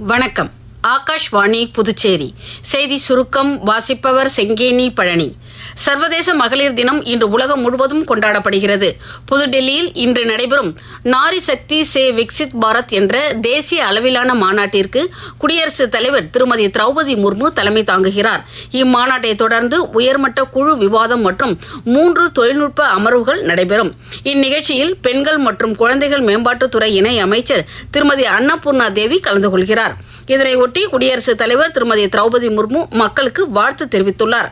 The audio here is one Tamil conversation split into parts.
வணக்கம். ஆகாஷ்வாணி புதுச்சேரி செய்தி சுருக்கம் வாசிப்பவர் செங்கேனி பழனி. சர்வதேச மகளிர் தினம் இன்று உலகம் முழுவதும் கொண்டாடப்படுகிறது. புதுடெல்லியில் இன்று நடைபெறும் நாரி சக்தி சே விக்சித் பாரத் என்ற தேசிய அளவிலான மாநாட்டிற்கு குடியரசுத் தலைவர் திருமதி திரௌபதி முர்மு தலைமை தாங்குகிறார். இம்மாநாட்டை தொடர்ந்து உயர்மட்ட குழு விவாதம் மற்றும் 3 தொழில்நுட்ப அமர்வுகள் நடைபெறும். இந்நிகழ்ச்சியில் பெண்கள் மற்றும் குழந்தைகள் மேம்பாட்டுத்துறை இணை அமைச்சர் திருமதி அன்னபூர்ணா தேவி கலந்து கொள்கிறார். இதனையொட்டி குடியரசுத் தலைவர் திருமதி திரௌபதி முர்மு மக்களுக்கு வாழ்த்து தெரிவித்துள்ளார்.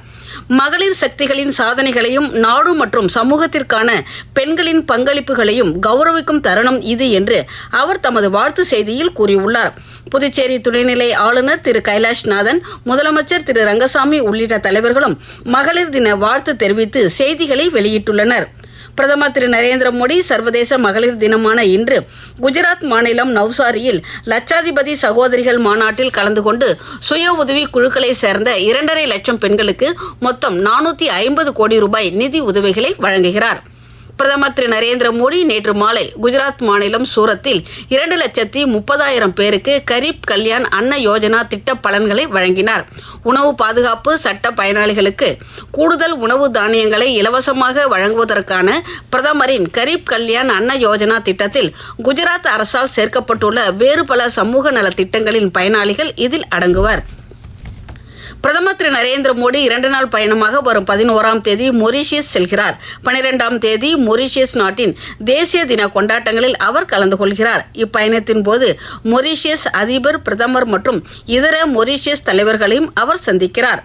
மகளிர் சக்திகளின் சாதனைகளையும் நாடு மற்றும் சமூகத்திற்கான பெண்களின் பங்களிப்புகளையும் கௌரவிக்கும் தருணம் இது என்று அவர் தமது வாழ்த்து செய்தியில் கூறியுள்ளார். புதுச்சேரி துணைநிலை ஆளுநர் திரு கைலாஷ்நாதன், முதலமைச்சர் திரு ரங்கசாமி உள்ளிட்ட தலைவர்களும் மகளிர் தின வாழ்த்து தெரிவித்து செய்திகளை வெளியிட்டுள்ளனர். பிரதமர் திரு நரேந்திர மோடி சர்வதேச மகளிர் தினமான இன்று குஜராத் மாநிலம் நவ்சாரியில் லட்சாதிபதி சகோதரிகள் மாநாட்டில் கலந்து கொண்டு சுய உதவி குழுக்களை சேர்ந்த 2.5 லட்சம் பெண்களுக்கு மொத்தம் 450 கோடி ரூபாய் நிதி உதவிகளை வழங்குகிறார். பிரதமர் திரு நரேந்திர மோடி நேற்று மாலை குஜராத் மாநிலம் சூரத்தில் 2,30,000 பேருக்கு கரீப் கல்யாண் அன்ன யோஜனா திட்ட பலன்களை வழங்கினார். உணவு பாதுகாப்பு சட்ட பயனாளிகளுக்கு கூடுதல் உணவு தானியங்களை இலவசமாக வழங்குவதற்கான பிரதமரின் கரீப் கல்யாண் அன்ன யோஜனா திட்டத்தில் குஜராத் அரசால் சேர்க்கப்பட்டுள்ள வேறு பல சமூக நல திட்டங்களின் பயனாளிகள் இதில் அடங்குவர். பிரதமர் திரு நரேந்திர மோடி 2 நாள் பயணமாக வரும் 11ஆம் தேதி மொரீஷியஸ் செல்கிறார். 12ஆம் தேதி மொரீஷியஸ் நாட்டின் தேசிய தின கொண்டாட்டங்களில் அவர் கலந்து கொள்கிறார். இப்பயணத்தின் போது மொரீஷியஸ் அதிபர், பிரதமர் மற்றும் இதர மொரீஷியஸ் தலைவர்களையும் அவர் சந்திக்கிறார்.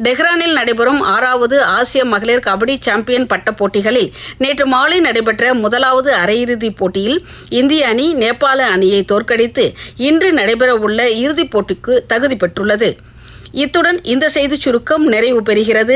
டெஹ்ரானில் நடைபெறும் 6வது ஆசிய மகளிர் கபடி சாம்பியன் பட்ட போட்டிகளில் நேற்று மாலை நடைபெற்ற முதலாவது அரையிறுதிப் போட்டியில் இந்திய அணி நேபாள அணியை தோற்கடித்து இன்று நடைபெறவுள்ள இறுதிப் போட்டிக்கு தகுதி பெற்றுள்ளது. இத்துடன் இந்த செய்திச் சுருக்கம் நிறைவு பெறுகிறது.